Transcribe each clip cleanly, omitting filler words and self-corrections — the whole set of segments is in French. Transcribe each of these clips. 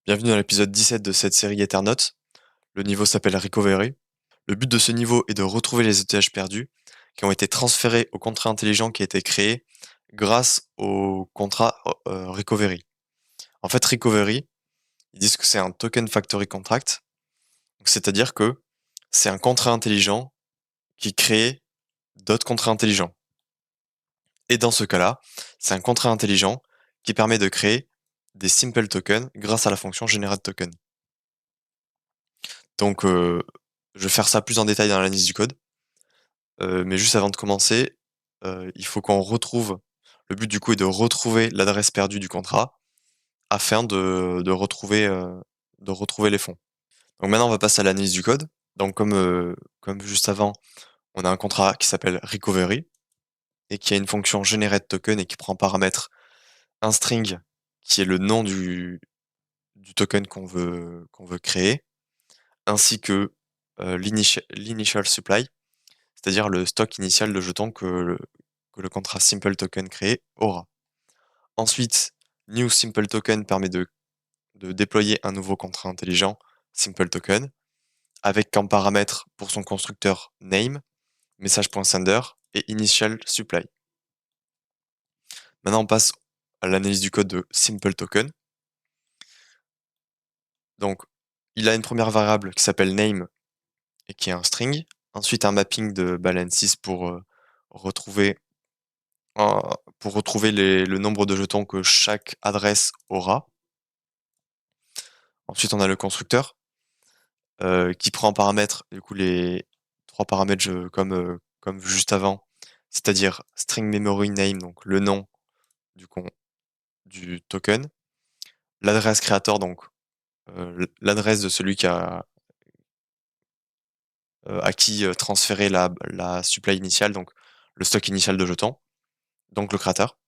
Bienvenue dans l'épisode 17 de cette série Ethernote. Le niveau s'appelle Recovery. Le but de ce niveau est de retrouver les ETH perdus qui ont été transférés au contrat intelligent qui a été créé grâce au contrat Recovery. En fait, Recovery, ils disent que c'est un token factory contract, c'est-à-dire que c'est un contrat intelligent qui crée d'autres contrats intelligents. Et dans ce cas-là, c'est un contrat intelligent qui permet de créer des simple tokens grâce à la fonction generate token. Donc, je vais faire ça plus en détail dans l'analyse du code. Mais juste avant de commencer, il faut qu'on retrouve le but du coup est de retrouver l'adresse perdue du contrat afin de retrouver les fonds. Donc maintenant, on va passer à l'analyse du code. Donc comme juste avant, on a un contrat qui s'appelle recovery et qui a une fonction generate token et qui prend en paramètre un string qui est le nom du token qu'on veut créer, ainsi que, l'initial supply, c'est-à-dire le stock initial de jetons que le contrat simple token créé aura. Ensuite, new simple token permet de déployer un nouveau contrat intelligent simple token avec comme paramètre pour son constructeur name, message.sender et initial supply. Maintenant, on passe à l'analyse du code de simple token. Donc, il a une première variable qui s'appelle name et qui est un string. Ensuite, un mapping de balances retrouver le nombre de jetons que chaque adresse aura. Ensuite, on a le constructeur qui prend en paramètre du coup les trois paramètres comme juste avant, c'est-à-dire string memory name, donc le nom du, du token, l'adresse créateur, donc l'adresse de celui à qui transférer la supply initiale, donc le stock initial de jetons, donc le créateur.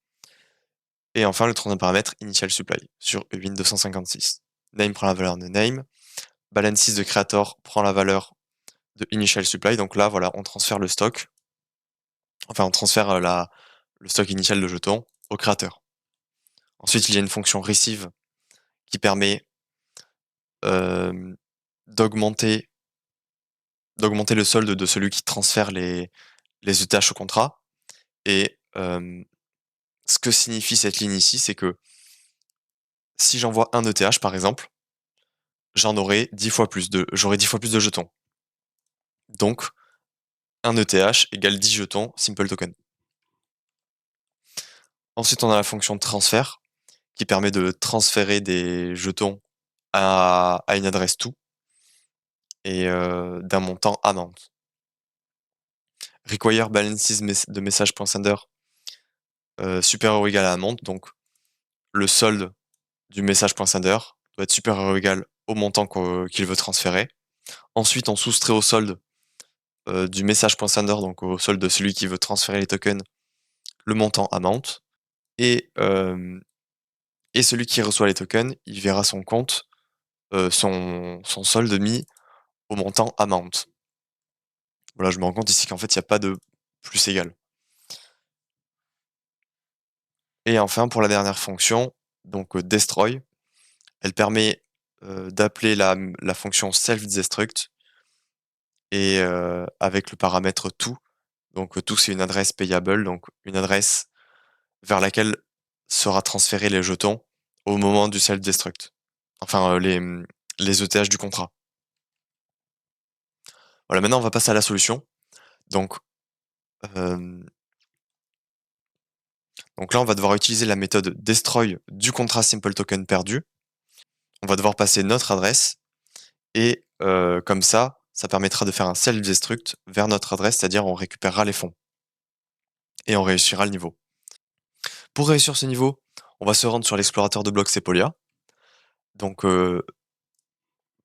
Et enfin, le troisième paramètre, initial supply, sur Win256. Name prend la valeur de name, balances de creator prend la valeur de initial supply, donc là, voilà, on transfère le stock, enfin, on transfère le stock initial de jetons au créateur. Ensuite, il y a une fonction receive qui permet d'augmenter le solde de celui qui transfère les ETH au contrat. Et ce que signifie cette ligne ici, c'est que si j'envoie un ETH, par exemple, j'aurai 10 fois plus de jetons. Donc, un ETH égale 10 jetons simple token. Ensuite, on a la fonction transfert qui permet de transférer des jetons à une adresse to et d'un montant amount. Require balances de message.sender supérieur ou égal à amount, donc le solde du message.sender doit être supérieur ou égal au montant qu'il veut transférer. Ensuite, on soustrait au solde du message.sender, donc au solde de celui qui veut transférer les tokens, le montant amount. Et, et celui qui reçoit les tokens, il verra son compte, son solde mis au montant amount. Voilà, je me rends compte ici qu'en fait, il n'y a pas de plus égal. Et enfin, pour la dernière fonction, donc destroy, elle permet d'appeler la fonction self-destruct et avec le paramètre to. Donc to, c'est une adresse payable, donc une adresse vers laquelle sera transféré les jetons au moment du self-destruct. Enfin, les ETH du contrat. Voilà, maintenant on va passer à la solution. Donc, euh, donc là, on va devoir utiliser la méthode destroy du contrat simple token perdu. On va devoir passer notre adresse et comme ça permettra de faire un self-destruct vers notre adresse, c'est-à-dire on récupérera les fonds et on réussira le niveau. Pour réussir ce niveau, on va se rendre sur l'explorateur de blocs Sepolia. Donc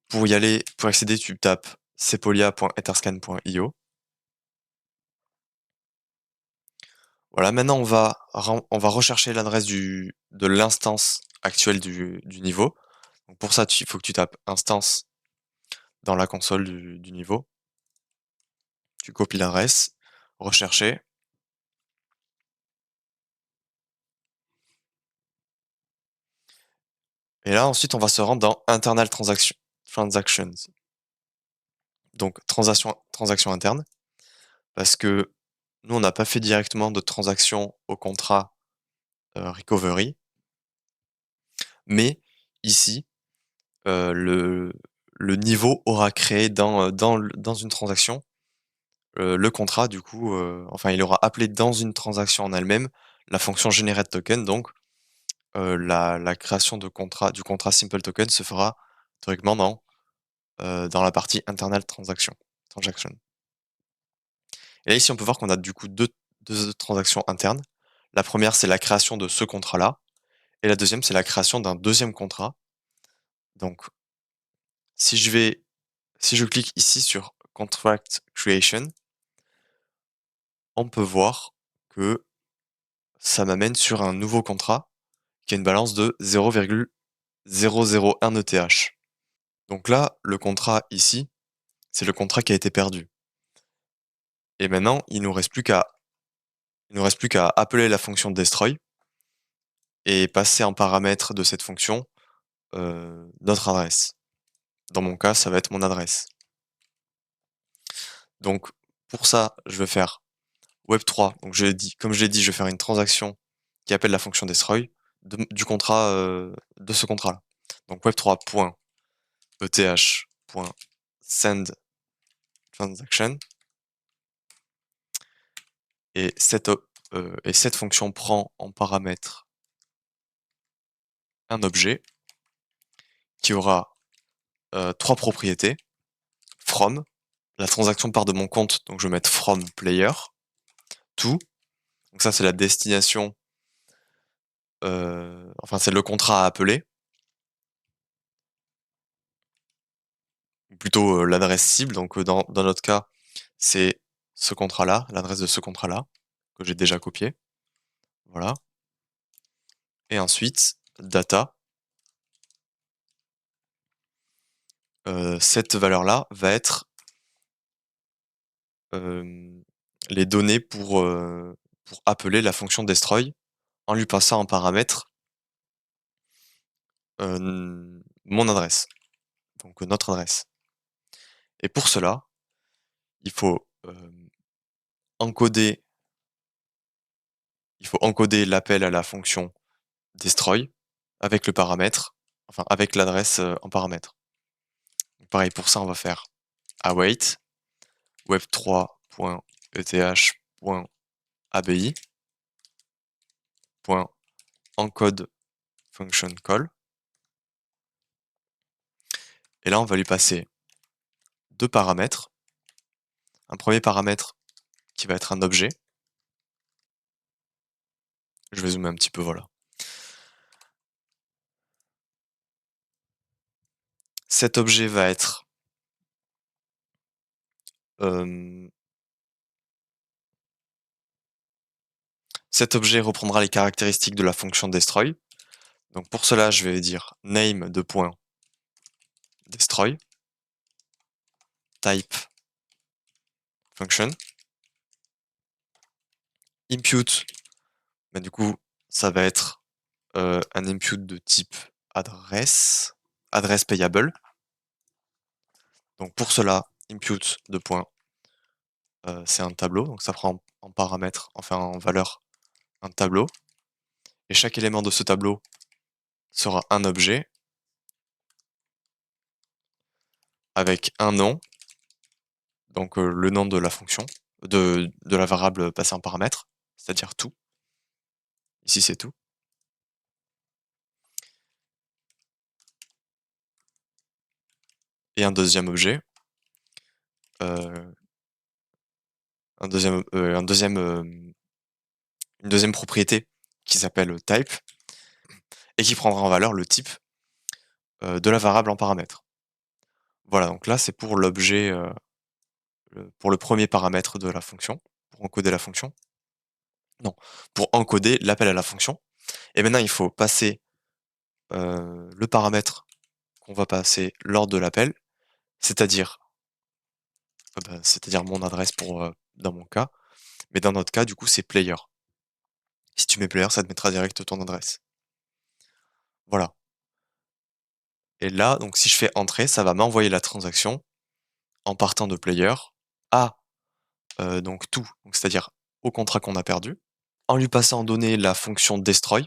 pour y aller, pour accéder, tu tapes sepolia.etherscan.io. Voilà, maintenant on va rechercher l'adresse de l'instance actuelle du niveau. Donc pour ça, il faut que tu tapes instance dans la console du niveau. Tu copies l'adresse, rechercher. Et là, ensuite, on va se rendre dans Internal Transactions. Donc, transaction interne, parce que nous, on n'a pas fait directement de transaction au contrat recovery, mais ici, le niveau aura créé dans une transaction le contrat, du coup, enfin, il aura appelé dans une transaction en elle-même la fonction GenerateToken, donc la création du contrat simple token se fera théoriquement dans la partie internal transaction. Et là, ici, on peut voir qu'on a du coup deux transactions internes. La première, c'est la création de ce contrat-là, et la deuxième, c'est la création d'un deuxième contrat. Donc, si je clique ici sur Contract Creation, on peut voir que ça m'amène sur un nouveau contrat qui a une balance de 0,001 ETH. Donc là, le contrat ici, c'est le contrat qui a été perdu. Et maintenant, il nous reste plus qu'à appeler la fonction destroy et passer en paramètre de cette fonction notre adresse. Dans mon cas, ça va être mon adresse. Donc pour ça, je vais faire web3. Donc comme je l'ai dit, je vais faire une transaction qui appelle la fonction destroy du contrat de ce contrat-là. Donc web3.eth.send transaction et cette fonction prend en paramètre un objet qui aura trois propriétés. From, la transaction part de mon compte, donc je vais mettre from player, to, donc ça c'est la destination, enfin c'est le contrat à appeler, ou plutôt l'adresse cible, donc dans notre cas c'est ce contrat-là, l'adresse de ce contrat-là, que j'ai déjà copié, voilà. Et ensuite, data, cette valeur-là va être les données pour appeler la fonction destroy en lui passant en paramètre mon adresse, donc notre adresse. Et pour cela, il faut encoder, l'appel à la fonction destroy avec le paramètre, enfin avec l'adresse en paramètre. Donc, pareil, pour ça, on va faire await web3.eth.abi.encode function call. Et là, on va lui passer deux paramètres. Un premier paramètre qui va être un objet. Je vais zoomer un petit peu, voilà. Cet objet va être cet objet reprendra les caractéristiques de la fonction destroy. Donc pour cela, je vais dire name de point destroy, type function, impute, bah, du coup, ça va être un impute de type adresse payable. Donc pour cela, impute de point, c'est un tableau, donc ça prend en paramètre, enfin en valeur, un tableau. Et chaque élément de ce tableau sera un objet avec un nom, donc le nom de la fonction, de la variable passée en paramètre, c'est-à-dire tout. Ici, c'est tout. Et un deuxième objet, euh, une deuxième propriété qui s'appelle type et qui prendra en valeur le type de la variable en paramètre. Voilà, donc là, c'est pour l'objet, pour le premier paramètre de la fonction, pour encoder la fonction. Non, pour encoder l'appel à la fonction. Et maintenant, il faut passer le paramètre qu'on va passer lors de l'appel, c'est-à-dire mon adresse dans mon cas, mais dans notre cas, du coup, c'est player. Si tu mets player, ça te mettra direct ton adresse. Voilà. Et là, donc si je fais entrer, ça va m'envoyer la transaction en partant de player à, donc tout, donc c'est-à-dire au contrat qu'on a perdu, en lui passant en données la fonction destroy,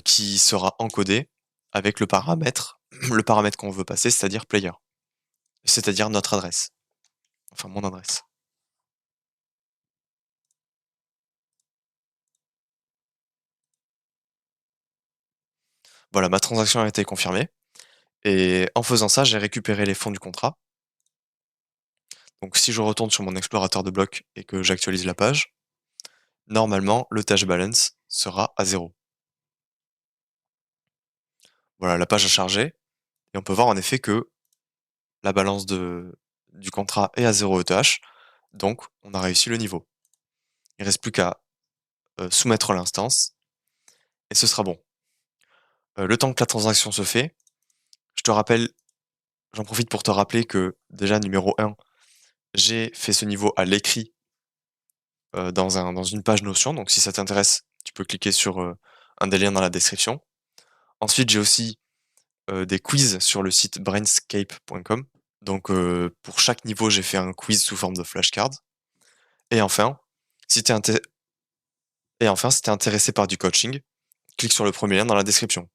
qui sera encodée avec le paramètre le paramètre qu'on veut passer, c'est-à-dire player, c'est-à-dire notre adresse, enfin mon adresse. Voilà, ma transaction a été confirmée et en faisant ça, j'ai récupéré les fonds du contrat. Donc si je retourne sur mon explorateur de blocs et que j'actualise la page, normalement le cash balance sera à 0. Voilà, la page a chargé et on peut voir en effet que la balance du contrat est à 0 ETH, donc on a réussi le niveau. Il reste plus qu'à, soumettre l'instance et ce sera bon. Le temps que la transaction se fait, je te rappelle j'en profite pour te rappeler que déjà numéro 1, j'ai fait ce niveau à l'écrit, dans une page Notion, donc si ça t'intéresse, tu peux cliquer sur, un des liens dans la description. Ensuite, j'ai aussi, des quiz sur le site brainscape.com. Donc, pour chaque niveau, j'ai fait un quiz sous forme de flashcard. Et enfin, si tu es intéressé par du coaching, clique sur le premier lien dans la description.